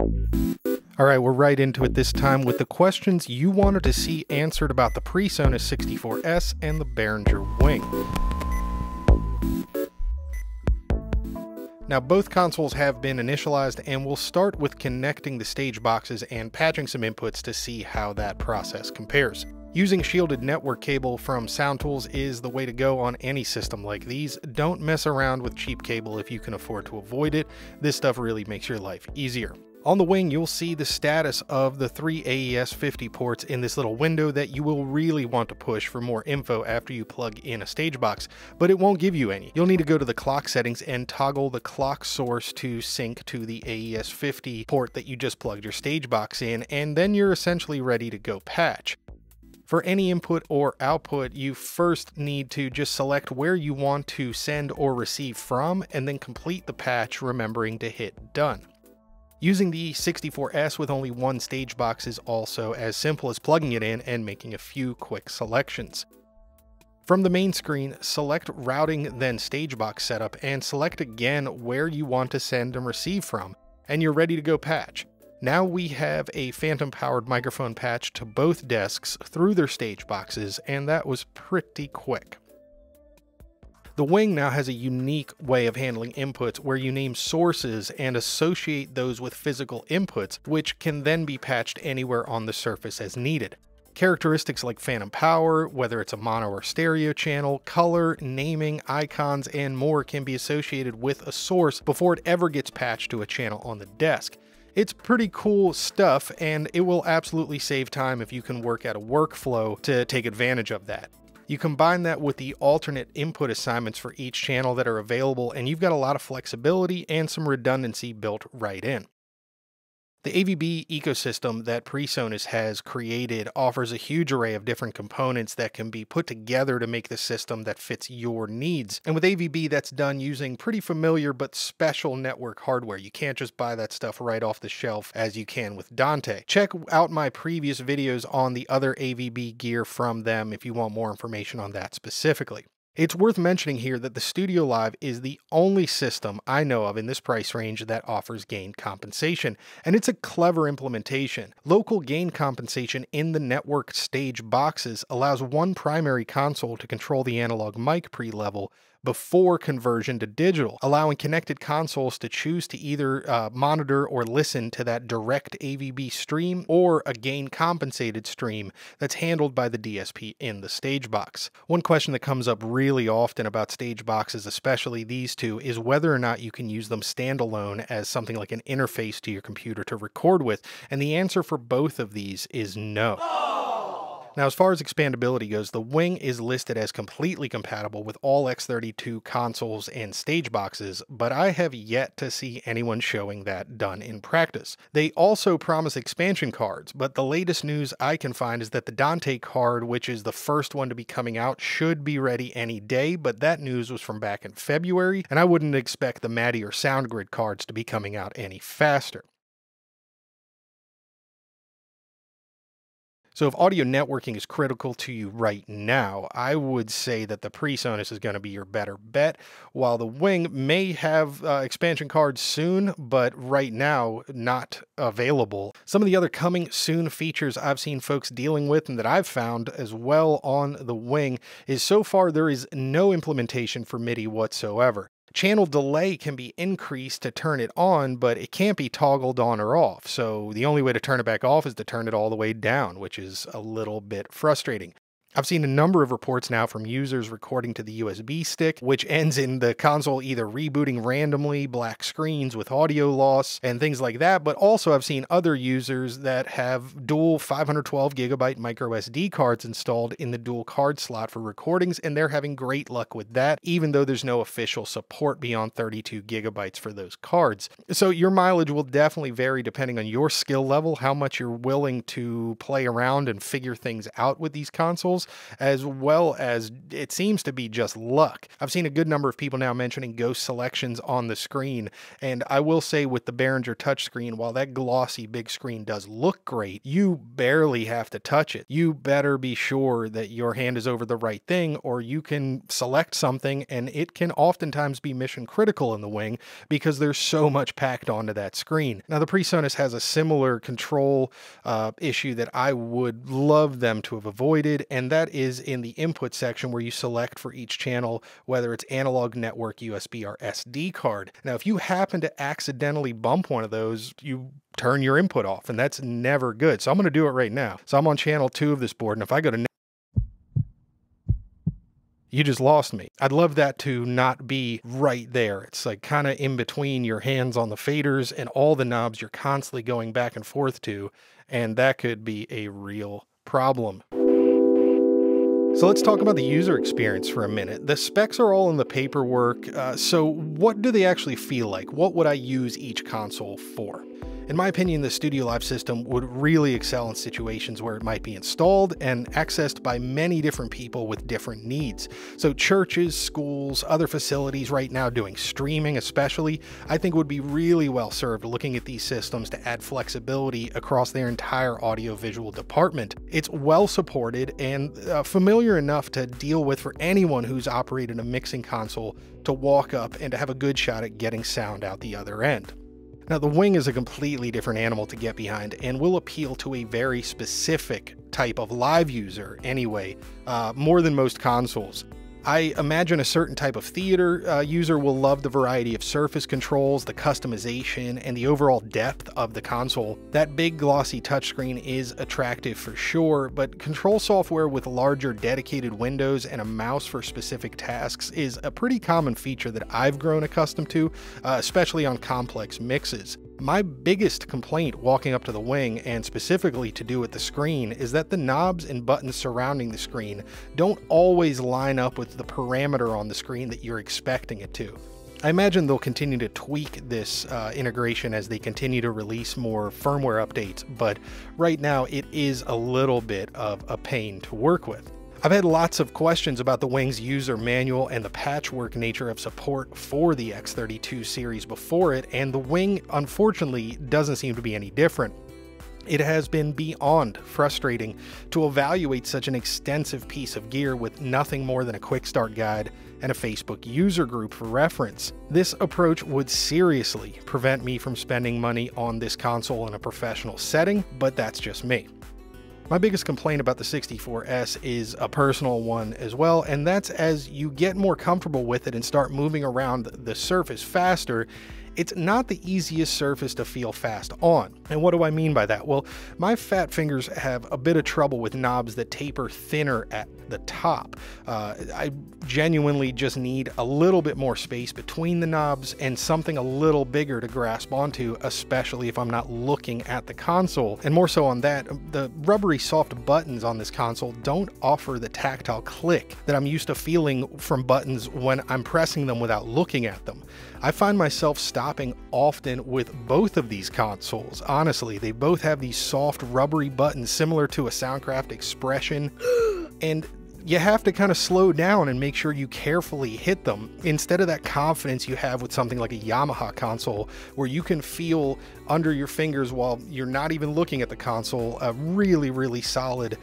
All right, we're right into it this time with the questions you wanted to see answered about the PreSonus 64S and the Behringer Wing. Now, both consoles have been initialized, and we'll start with connecting the stage boxes and patching some inputs to see how that process compares. Using shielded network cable from SoundTools is the way to go on any system like these. Don't mess around with cheap cable if you can afford to avoid it. This stuff really makes your life easier. On the wing, you'll see the status of the 3 AES-50 ports in this little window that you will really want to push for more info after you plug in a stage box, but it won't give you any. You'll need to go to the clock settings and toggle the clock source to sync to the AES-50 port that you just plugged your stage box in, and then you're essentially ready to go patch. For any input or output, you first need to just select where you want to send or receive from, and then complete the patch, remembering to hit done. Using the 64S with only one stage box is also as simple as plugging it in and making a few quick selections. From the main screen, select routing, then stage box setup, and select again where you want to send and receive from, and you're ready to go patch. Now we have a phantom-powered microphone patch to both desks through their stage boxes, and that was pretty quick. The Wing now has a unique way of handling inputs where you name sources and associate those with physical inputs, which can then be patched anywhere on the surface as needed. Characteristics like phantom power, whether it's a mono or stereo channel, color, naming, icons, and more can be associated with a source before it ever gets patched to a channel on the desk. It's pretty cool stuff, and it will absolutely save time if you can work out a workflow to take advantage of that. You combine that with the alternate input assignments for each channel that are available, and you've got a lot of flexibility and some redundancy built right in. The AVB ecosystem that PreSonus has created offers a huge array of different components that can be put together to make the system that fits your needs. And with AVB, that's done using pretty familiar but special network hardware. You can't just buy that stuff right off the shelf as you can with Dante. Check out my previous videos on the other AVB gear from them if you want more information on that specifically. It's worth mentioning here that the Studio Live is the only system I know of in this price range that offers gain compensation, and it's a clever implementation. Local gain compensation in the network stage boxes allows one primary console to control the analog mic pre-level before conversion to digital, allowing connected consoles to choose to either monitor or listen to that direct AVB stream or a gain compensated stream that's handled by the DSP in the stage box. One question that comes up really often about stage boxes, especially these two, is whether or not you can use them standalone as something like an interface to your computer to record with, and the answer for both of these is no. Now, as far as expandability goes, the Wing is listed as completely compatible with all X32 consoles and stage boxes, but I have yet to see anyone showing that done in practice. They also promise expansion cards, but the latest news I can find is that the Dante card, which is the first one to be coming out, should be ready any day, but that news was from back in February, and I wouldn't expect the MADI or SoundGrid cards to be coming out any faster. So if audio networking is critical to you right now, I would say that the PreSonus is going to be your better bet, while the Wing may have expansion cards soon, but right now not available. Some of the other coming soon features I've seen folks dealing with and that I've found as well on the Wing is so far there is no implementation for MIDI whatsoever. Channel delay can be increased to turn it on, but it can't be toggled on or off. So the only way to turn it back off is to turn it all the way down, which is a little bit frustrating. I've seen a number of reports now from users recording to the USB stick, which ends in the console either rebooting randomly, black screens with audio loss, and things like that, but also I've seen other users that have dual 512GB micro SD cards installed in the dual card slot for recordings, and they're having great luck with that, even though there's no official support beyond 32GB for those cards. So your mileage will definitely vary depending on your skill level, how much you're willing to play around and figure things out with these consoles. consoles, as well as it seems to be just luck. I've seen a good number of people now mentioning ghost selections on the screen, and I will say with the Behringer touchscreen, while that glossy big screen does look great, you barely have to touch it. You better be sure that your hand is over the right thing, or you can select something and it can oftentimes be mission critical in the Wing because there's so much packed onto that screen. Now, the PreSonus has a similar control issue that I would love them to have avoided, and that is in the input section where you select for each channel whether it's analog, network, USB, or SD card. Now, if you happen to accidentally bump one of those, you turn your input off, and that's never good. So I'm going to do it right now. So I'm on channel 2 of this board, and if I go to you just lost me. I'd love that to not be right there. It's like kind of in between your hands on the faders and all the knobs you're constantly going back and forth to, and that could be a real problem. So let's talk about the user experience for a minute. The specs are all in the paperwork, so what do they actually feel like? What would I use each console for? In my opinion, the Studio Live system would really excel in situations where it might be installed and accessed by many different people with different needs. So churches, schools, other facilities right now doing streaming especially, I think would be really well served looking at these systems to add flexibility across their entire audiovisual department. It's well supported and familiar enough to deal with for anyone who's operated a mixing console to walk up and to have a good shot at getting sound out the other end. Now, the Wing is a completely different animal to get behind and will appeal to a very specific type of live user anyway, more than most consoles. I imagine a certain type of theater user will love the variety of surface controls, the customization, and the overall depth of the console. That big glossy touchscreen is attractive for sure, but control software with larger dedicated windows and a mouse for specific tasks is a pretty common feature that I've grown accustomed to, especially on complex mixes. My biggest complaint walking up to the Wing, and specifically to do with the screen, is that the knobs and buttons surrounding the screen don't always line up with the parameter on the screen that you're expecting it to. I imagine they'll continue to tweak this integration as they continue to release more firmware updates, but right now it is a little bit of a pain to work with. I've had lots of questions about the Wing's user manual and the patchwork nature of support for the X32 series before it, and the Wing unfortunately doesn't seem to be any different. It has been beyond frustrating to evaluate such an extensive piece of gear with nothing more than a quick start guide and a Facebook user group for reference. This approach would seriously prevent me from spending money on this console in a professional setting, but that's just me. My biggest complaint about the 64S is a personal one as well, and that's as you get more comfortable with it and start moving around the surface faster, it's not the easiest surface to feel fast on. And what do I mean by that? Well, my fat fingers have a bit of trouble with knobs that taper thinner at the top. I genuinely just need a little bit more space between the knobs and something a little bigger to grasp onto, especially if I'm not looking at the console. And more so on that, the rubbery soft buttons on this console don't offer the tactile click that I'm used to feeling from buttons when I'm pressing them without looking at them. I find myself stopping often with both of these consoles. Honestly, they both have these soft rubbery buttons similar to a Soundcraft Expression, and you have to kind of slow down and make sure you carefully hit them instead of that confidence you have with something like a Yamaha console where you can feel under your fingers while you're not even looking at the console a really solid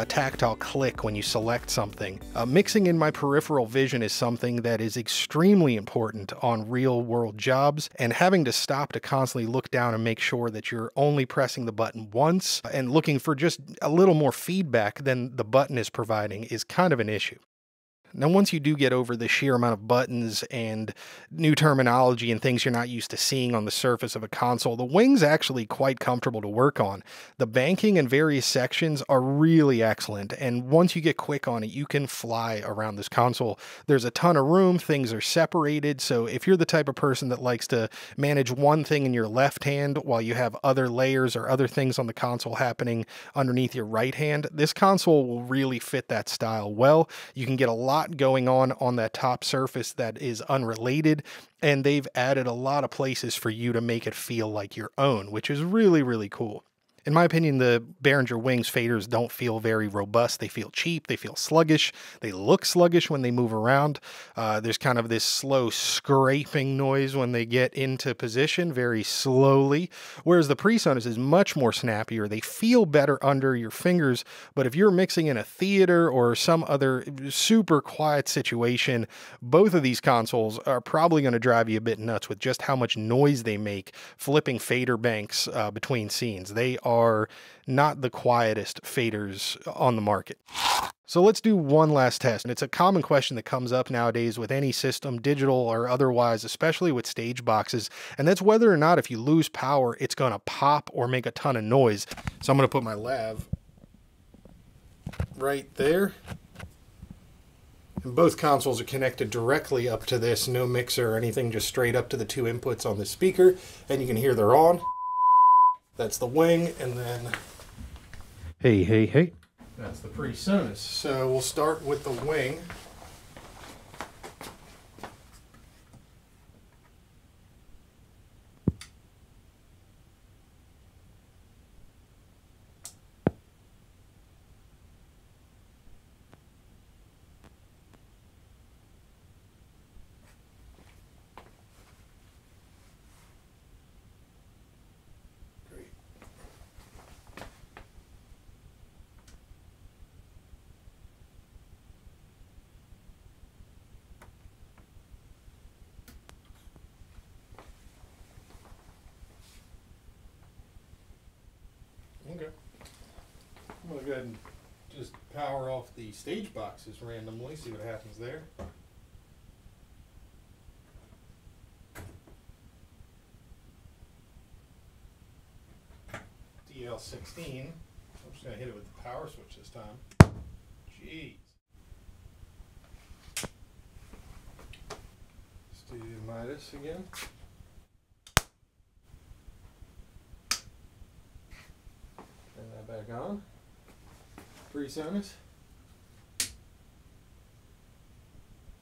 tactile click when you select something. Mixing in my peripheral vision is something that is extremely important on real world jobs, and having to stop to constantly look down and make sure that you're only pressing the button once and looking for just a little more feedback than the button is providing is kind of an issue. Now, once you do get over the sheer amount of buttons and new terminology and things you're not used to seeing on the surface of a console, the Wing's actually quite comfortable to work on. The banking and various sections are really excellent, and once you get quick on it, you can fly around this console. There's a ton of room, things are separated, so if you're the type of person that likes to manage one thing in your left hand while you have other layers or other things on the console happening underneath your right hand, this console will really fit that style well. You can get a lot going on that top surface that is unrelated, and they've added a lot of places for you to make it feel like your own, which is really cool. In my opinion, the Behringer Wings faders don't feel very robust. They feel cheap. They feel sluggish. They look sluggish when they move around. There's kind of this slow scraping noise when they get into position, very slowly. Whereas the PreSonus is much more snappier. They feel better under your fingers. But if you're mixing in a theater or some other super quiet situation, both of these consoles are probably going to drive you a bit nuts with just how much noise they make flipping fader banks between scenes. They are not the quietest faders on the market. So let's do one last test. And it's a common question that comes up nowadays with any system, digital or otherwise, especially with stage boxes. And that's whether or not if you lose power, it's going to pop or make a ton of noise. So I'm going to put my lav right there. And both consoles are connected directly up to this, no mixer or anything, just straight up to the two inputs on the speaker. And you can hear they're on. That's the Wing, and then hey. That's the PreSonus. So we'll start with the Wing. Okay. I'm going to go ahead and just power off the stage boxes randomly, see what happens there. DL16. I'm just going to hit it with the power switch this time. Jeez. Let's do Midas again. Turn that back on. PreSonus.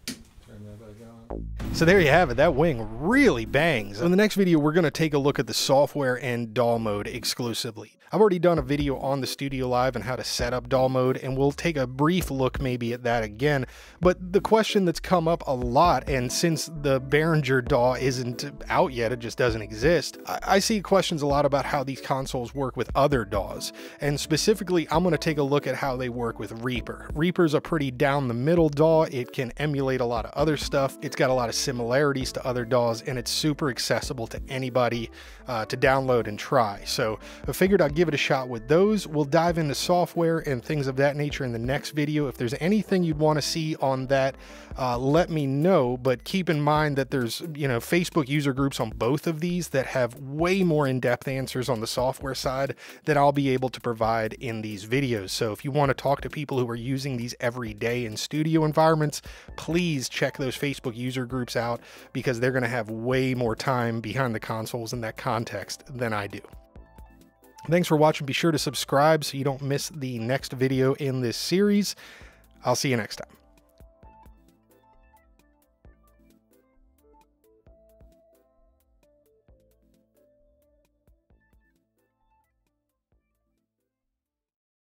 Turn that back on. So there you have it. That Wing really bangs. In the next video, we're going to take a look at the software and DAW mode exclusively. I've already done a video on the Studio Live and how to set up DAW mode, and we'll take a brief look maybe at that again. But the question that's come up a lot, and since the Behringer DAW isn't out yet, it just doesn't exist, I see questions a lot about how these consoles work with other DAWs. And specifically, I'm going to take a look at how they work with Reaper. Reaper's a pretty down-the-middle DAW. It can emulate a lot of other stuff. It's got a lot of similarities to other DAWs, and it's super accessible to anybody to download and try. So I figured I'd give it a shot with those. We'll dive into software and things of that nature in the next video. If there's anything you'd want to see on that, let me know. But keep in mind that there's, Facebook user groups on both of these that have way more in-depth answers on the software side that I'll be able to provide in these videos. So if you want to talk to people who are using these every day in studio environments, please check those Facebook user groups out, because they're going to have way more time behind the consoles in that context than I do. Thanks for watching. Be sure to subscribe so you don't miss the next video in this series. I'll see you next time.